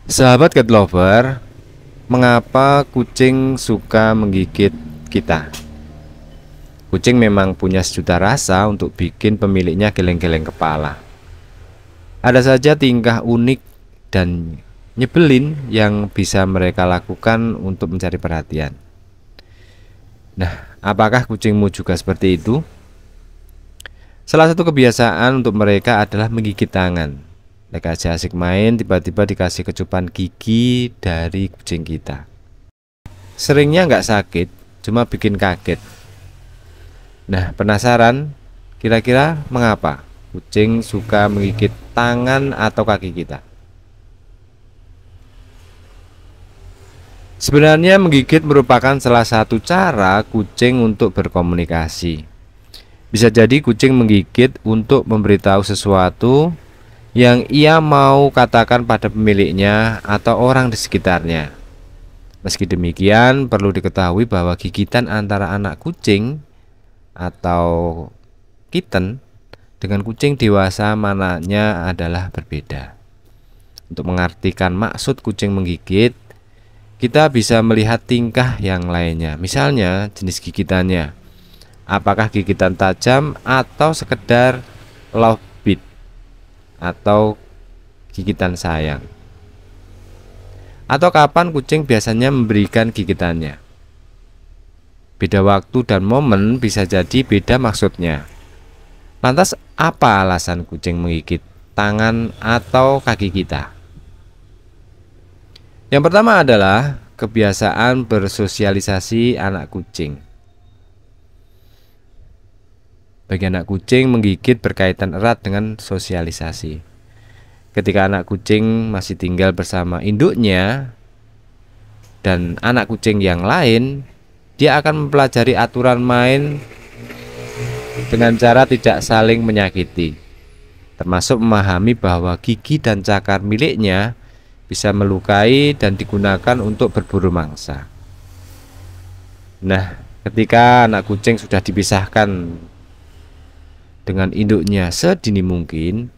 Sahabat cat lover, mengapa kucing suka menggigit kita? Kucing memang punya sejuta rasa untuk bikin pemiliknya geleng-geleng kepala. Ada saja tingkah unik dan nyebelin yang bisa mereka lakukan untuk mencari perhatian. Nah, apakah kucingmu juga seperti itu? Salah satu kebiasaan untuk mereka adalah menggigit tangan. Mereka aja asik main, tiba-tiba dikasih kecupan gigi dari kucing kita. Seringnya nggak sakit, cuma bikin kaget. Nah, penasaran? Kira-kira mengapa kucing suka menggigit tangan atau kaki kita? Sebenarnya menggigit merupakan salah satu cara kucing untuk berkomunikasi. Bisa jadi kucing menggigit untuk memberitahu sesuatu yang ia mau katakan pada pemiliknya atau orang di sekitarnya. Meski demikian, perlu diketahui bahwa gigitan antara anak kucing atau kitten dengan kucing dewasa mananya adalah berbeda. Untuk mengartikan maksud kucing menggigit, kita bisa melihat tingkah yang lainnya. Misalnya jenis gigitannya, apakah gigitan tajam atau sekedar love bite atau gigitan sayang, atau kapan kucing biasanya memberikan gigitannya. Beda waktu dan momen bisa jadi beda maksudnya. Lantas apa alasan kucing menggigit tangan atau kaki kita? Yang pertama adalah kebiasaan bersosialisasi anak kucing. Bagi anak kucing, menggigit berkaitan erat dengan sosialisasi. Ketika anak kucing masih tinggal bersama induknya dan anak kucing yang lain, dia akan mempelajari aturan main dengan cara tidak saling menyakiti, termasuk memahami bahwa gigi dan cakar miliknya bisa melukai dan digunakan untuk berburu mangsa. Nah, ketika anak kucing sudah dipisahkan dengan induknya sedini mungkin,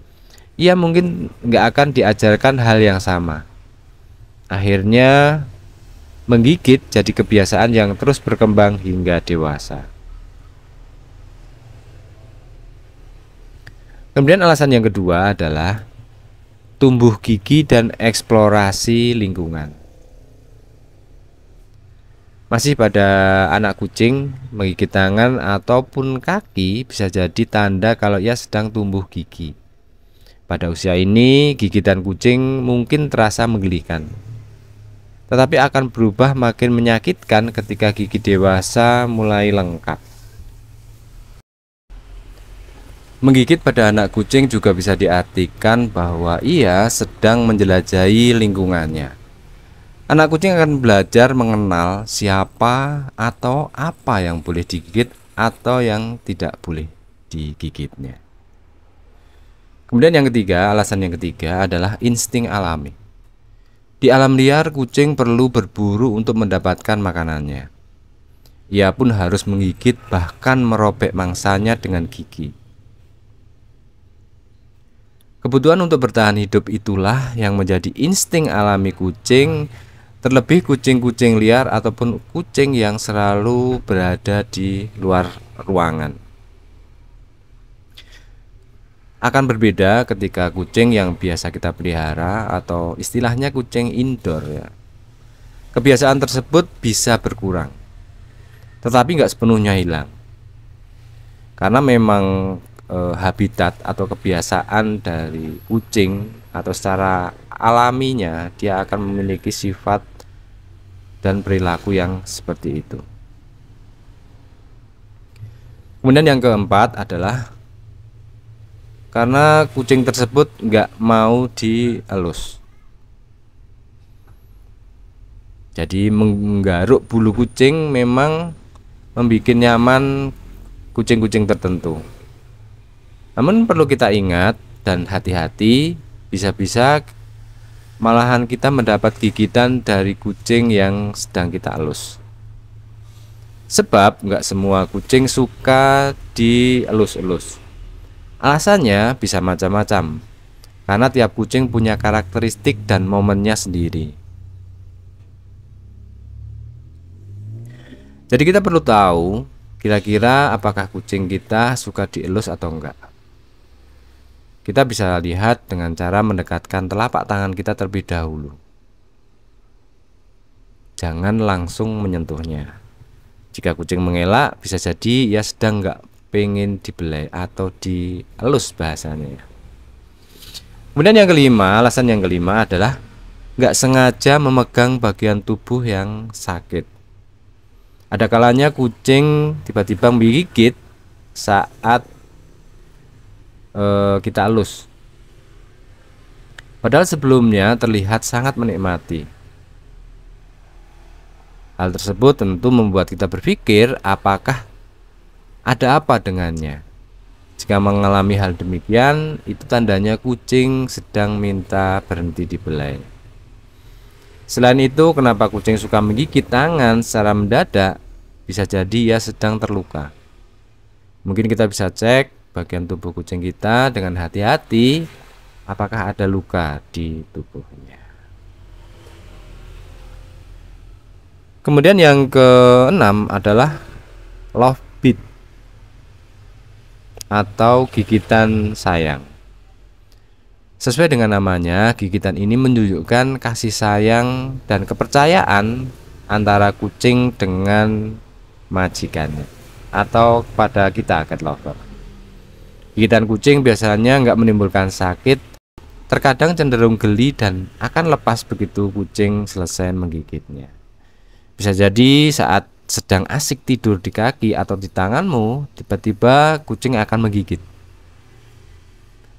ia mungkin nggak akan diajarkan hal yang sama. Akhirnya menggigit jadi kebiasaan yang terus berkembang hingga dewasa. Kemudian alasan yang kedua adalah tumbuh gigi dan eksplorasi lingkungan. Masih pada anak kucing, menggigit tangan ataupun kaki bisa jadi tanda kalau ia sedang tumbuh gigi. Pada usia ini, gigitan kucing mungkin terasa menggelikan, tetapi akan berubah makin menyakitkan ketika gigi dewasa mulai lengkap. Menggigit pada anak kucing juga bisa diartikan bahwa ia sedang menjelajahi lingkungannya. Anak kucing akan belajar mengenal siapa atau apa yang boleh digigit atau yang tidak boleh digigitnya. Kemudian yang ketiga, alasan yang ketiga adalah insting alami. Di alam liar, kucing perlu berburu untuk mendapatkan makanannya. Ia pun harus menggigit bahkan merobek mangsanya dengan gigi. Kebutuhan untuk bertahan hidup itulah yang menjadi insting alami kucing, terlebih kucing-kucing liar ataupun kucing yang selalu berada di luar ruangan. Akan berbeda ketika kucing yang biasa kita pelihara atau istilahnya kucing indoor ya. Kebiasaan tersebut bisa berkurang, tetapi nggak sepenuhnya hilang. Karena memang habitat atau kebiasaan dari kucing atau secara alaminya dia akan memiliki sifat dan perilaku yang seperti itu. Kemudian yang keempat adalah karena kucing tersebut nggak mau dielus. Jadi menggaruk bulu kucing memang membuat nyaman kucing-kucing tertentu. Namun perlu kita ingat dan hati-hati, bisa-bisa malahan kita mendapat gigitan dari kucing yang sedang kita elus. Sebab nggak semua kucing suka dielus-elus. Alasannya bisa macam-macam. karena tiap kucing punya karakteristik dan momennya sendiri. Jadi kita perlu tahu kira-kira apakah kucing kita suka dielus atau enggak. Kita bisa lihat dengan cara mendekatkan telapak tangan kita terlebih dahulu. Jangan langsung menyentuhnya. Jika kucing mengelak, bisa jadi ia sedang nggak pengen dibelai atau dielus bahasanya. Kemudian yang kelima, alasan yang kelima adalah nggak sengaja memegang bagian tubuh yang sakit. Ada kalanya kucing tiba-tiba menggigit saat kita elus, padahal sebelumnya terlihat sangat menikmati. Hal tersebut tentu membuat kita berpikir apakah ada apa dengannya. Jika mengalami hal demikian, itu tandanya kucing sedang minta berhenti dibelai. Selain itu, kenapa kucing suka menggigit tangan secara mendadak? Bisa jadi ia sedang terluka. Mungkin kita bisa cek bagian tubuh kucing kita dengan hati-hati, apakah ada luka di tubuhnya. Kemudian yang keenam adalah love bite atau gigitan sayang. Sesuai dengan namanya, gigitan ini menunjukkan kasih sayang dan kepercayaan antara kucing dengan majikannya atau kepada kita cat lover. Gigitan kucing biasanya nggak menimbulkan sakit, terkadang cenderung geli dan akan lepas begitu kucing selesai menggigitnya. Bisa jadi saat sedang asik tidur di kaki atau di tanganmu, tiba-tiba kucing akan menggigit.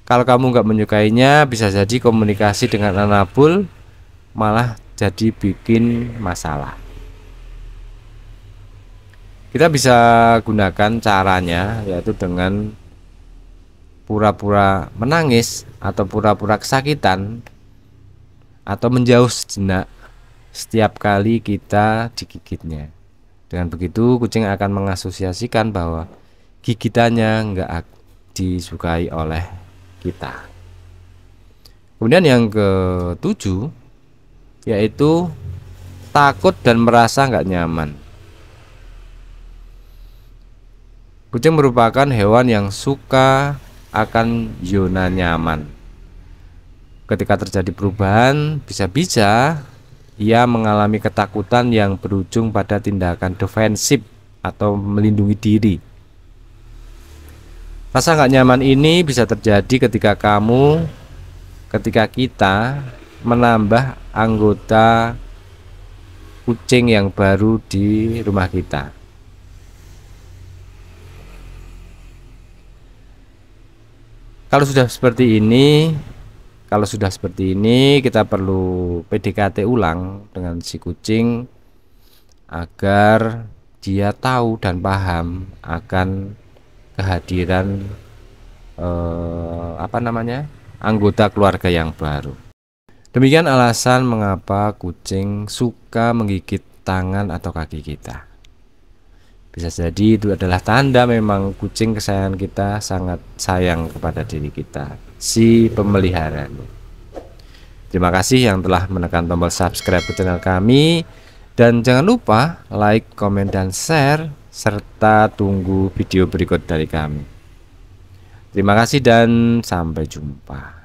Kalau kamu nggak menyukainya, bisa jadi komunikasi dengan Anabul malah jadi bikin masalah. Kita bisa gunakan caranya, yaitu dengan pura-pura menangis atau pura-pura kesakitan atau menjauh sejenak setiap kali kita digigitnya. Dengan begitu kucing akan mengasosiasikan bahwa gigitannya nggak disukai oleh kita. Kemudian yang ketujuh yaitu takut dan merasa nggak nyaman. Kucing merupakan hewan yang suka akan zona nyaman. Ketika terjadi perubahan, bisa-bisa ia mengalami ketakutan yang berujung pada tindakan defensif atau melindungi diri. Rasa nggak nyaman ini bisa terjadi ketika kita menambah anggota kucing yang baru di rumah kita. Kalau sudah seperti ini, kita perlu PDKT ulang dengan si kucing agar dia tahu dan paham akan kehadiran anggota keluarga yang baru. Demikian alasan mengapa kucing suka menggigit tangan atau kaki kita. Bisa jadi itu adalah tanda memang kucing kesayangan kita sangat sayang kepada diri kita, si pemeliharanya. Terima kasih yang telah menekan tombol subscribe ke channel kami. Dan jangan lupa like, komen, dan share, serta tunggu video berikut dari kami. Terima kasih dan sampai jumpa.